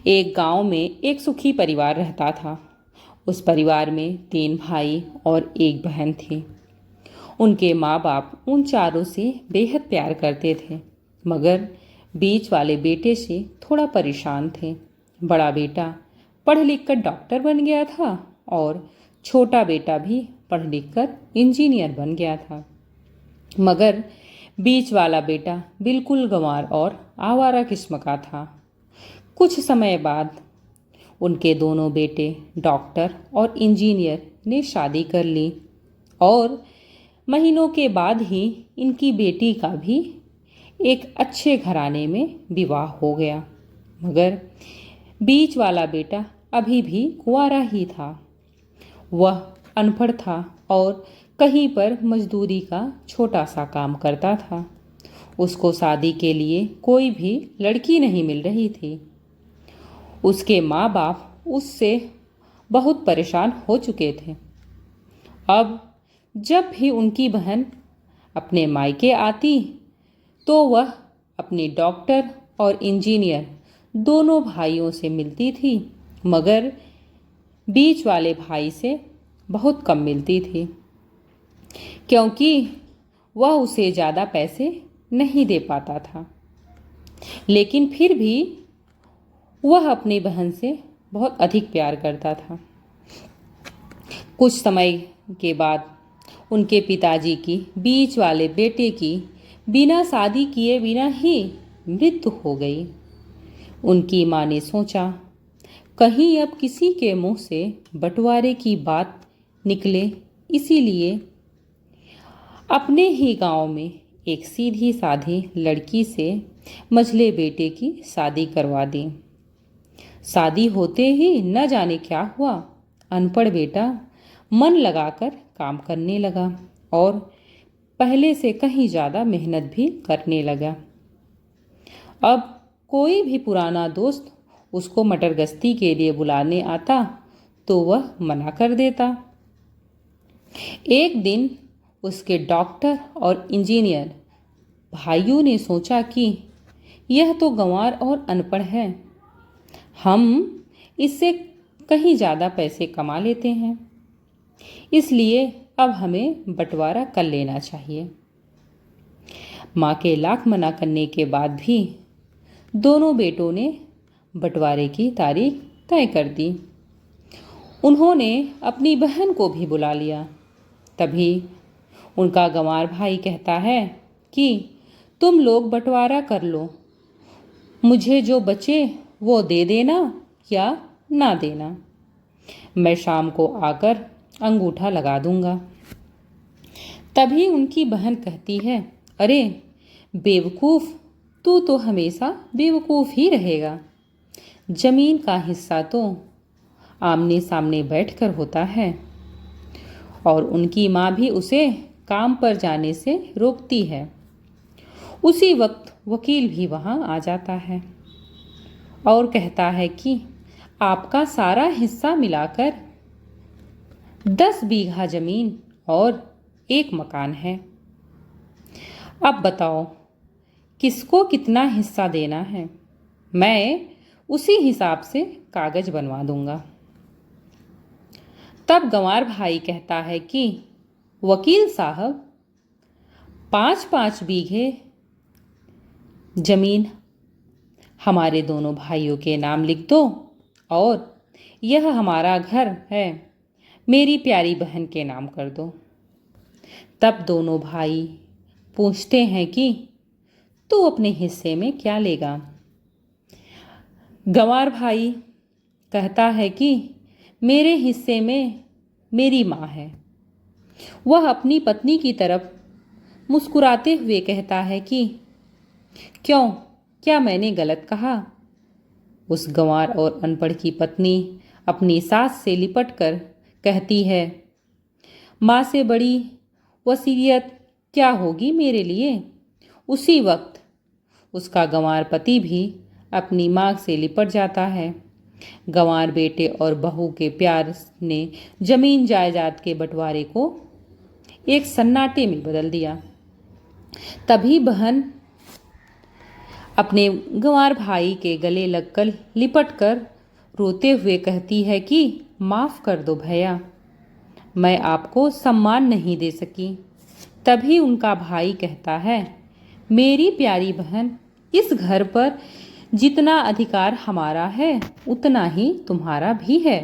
एक गांव में एक सुखी परिवार रहता था। उस परिवार में 3 भाई और एक बहन थी। उनके माँ बाप उन चारों से बेहद प्यार करते थे, मगर बीच वाले बेटे से थोड़ा परेशान थे। बड़ा बेटा पढ़ लिख कर डॉक्टर बन गया था और छोटा बेटा भी पढ़ लिख कर इंजीनियर बन गया था। मगर बीच वाला बेटा बिल्कुल गंवार और आवारा किस्म का था। कुछ समय बाद उनके दोनों बेटे डॉक्टर और इंजीनियर ने शादी कर ली और महीनों के बाद ही इनकी बेटी का भी एक अच्छे घराने में विवाह हो गया। मगर बीच वाला बेटा अभी भी कुंवारा ही था। वह अनपढ़ था और कहीं पर मजदूरी का छोटा सा काम करता था। उसको शादी के लिए कोई भी लड़की नहीं मिल रही थी। उसके माँ बाप उससे बहुत परेशान हो चुके थे। अब जब भी उनकी बहन अपने मायके आती तो वह अपने डॉक्टर और इंजीनियर दोनों भाइयों से मिलती थी, मगर बीच वाले भाई से बहुत कम मिलती थी, क्योंकि वह उसे ज़्यादा पैसे नहीं दे पाता था। लेकिन फिर भी वह अपनी बहन से बहुत अधिक प्यार करता था। कुछ समय के बाद उनके पिताजी की बीच वाले बेटे की बिना शादी किए बिना ही मृत्यु हो गई। उनकी माँ ने सोचा, कहीं अब किसी के मुंह से बंटवारे की बात निकले, इसीलिए अपने ही गांव में एक सीधी साधी लड़की से मझले बेटे की शादी करवा दी। शादी होते ही न जाने क्या हुआ, अनपढ़ बेटा मन लगाकर काम करने लगा और पहले से कहीं ज़्यादा मेहनत भी करने लगा। अब कोई भी पुराना दोस्त उसको मटर गश्ती के लिए बुलाने आता तो वह मना कर देता। एक दिन उसके डॉक्टर और इंजीनियर भाइयों ने सोचा कि यह तो गंवार और अनपढ़ है, हम इससे कहीं ज़्यादा पैसे कमा लेते हैं, इसलिए अब हमें बंटवारा कर लेना चाहिए। माँ के लाख मना करने के बाद भी दोनों बेटों ने बंटवारे की तारीख तय कर दी। उन्होंने अपनी बहन को भी बुला लिया। तभी उनका गंवार भाई कहता है कि तुम लोग बंटवारा कर लो, मुझे जो बचे वो दे देना या ना देना, मैं शाम को आकर अंगूठा लगा दूंगा। तभी उनकी बहन कहती है, अरे बेवकूफ़, तू तो हमेशा बेवकूफ़ ही रहेगा। जमीन का हिस्सा तो आमने सामने बैठकर होता है। और उनकी माँ भी उसे काम पर जाने से रोकती है। उसी वक्त वकील भी वहाँ आ जाता है और कहता है कि आपका सारा हिस्सा मिलाकर 10 बीघा जमीन और एक मकान है। अब बताओ किसको कितना हिस्सा देना है, मैं उसी हिसाब से कागज बनवा दूंगा। तब गंवार भाई कहता है कि वकील साहब, 5-5 बीघे जमीन हमारे दोनों भाइयों के नाम लिख दो और यह हमारा घर है मेरी प्यारी बहन के नाम कर दो। तब दोनों भाई पूछते हैं कि तू अपने हिस्से में क्या लेगा। गंवार भाई कहता है कि मेरे हिस्से में मेरी माँ है। वह अपनी पत्नी की तरफ मुस्कुराते हुए कहता है कि क्यों, क्या मैंने गलत कहा? उस गंवार और अनपढ़ की पत्नी अपनी सास से लिपट कर कहती है, माँ से बड़ी वसीयत क्या होगी मेरे लिए। उसी वक्त उसका गंवार पति भी अपनी माँ से लिपट जाता है। गंवार बेटे और बहू के प्यार ने जमीन जायदाद के बंटवारे को एक सन्नाटे में बदल दिया। तभी बहन अपने गंवार भाई के गले लगकर लिपटकर रोते हुए कहती है कि माफ़ कर दो भैया, मैं आपको सम्मान नहीं दे सकी। तभी उनका भाई कहता है, मेरी प्यारी बहन, इस घर पर जितना अधिकार हमारा है उतना ही तुम्हारा भी है।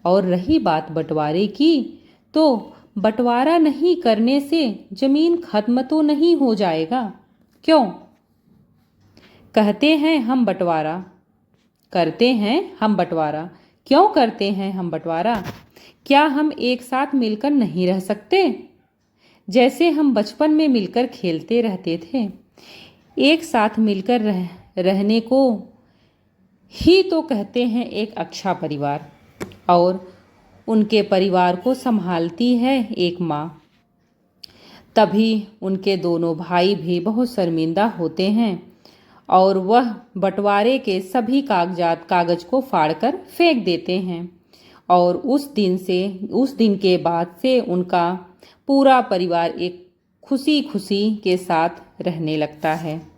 और रही बात बंटवारे की, तो बंटवारा नहीं करने से जमीन खत्म तो नहीं हो जाएगा। क्यों कहते हैं हम बंटवारा, करते हैं हम बंटवारा, क्यों करते हैं हम बंटवारा? क्या हम एक साथ मिलकर नहीं रह सकते? जैसे हम बचपन में मिलकर खेलते रहते थे। एक साथ मिलकर रहने को ही तो कहते हैं एक अच्छा परिवार। और उनके परिवार को संभालती है एक माँ। तभी उनके दोनों भाई भी बहुत शर्मिंदा होते हैं और वह बंटवारे के सभी कागज को फाड़कर फेंक देते हैं। और उस दिन के बाद से उनका पूरा परिवार एक खुशी खुशी के साथ रहने लगता है।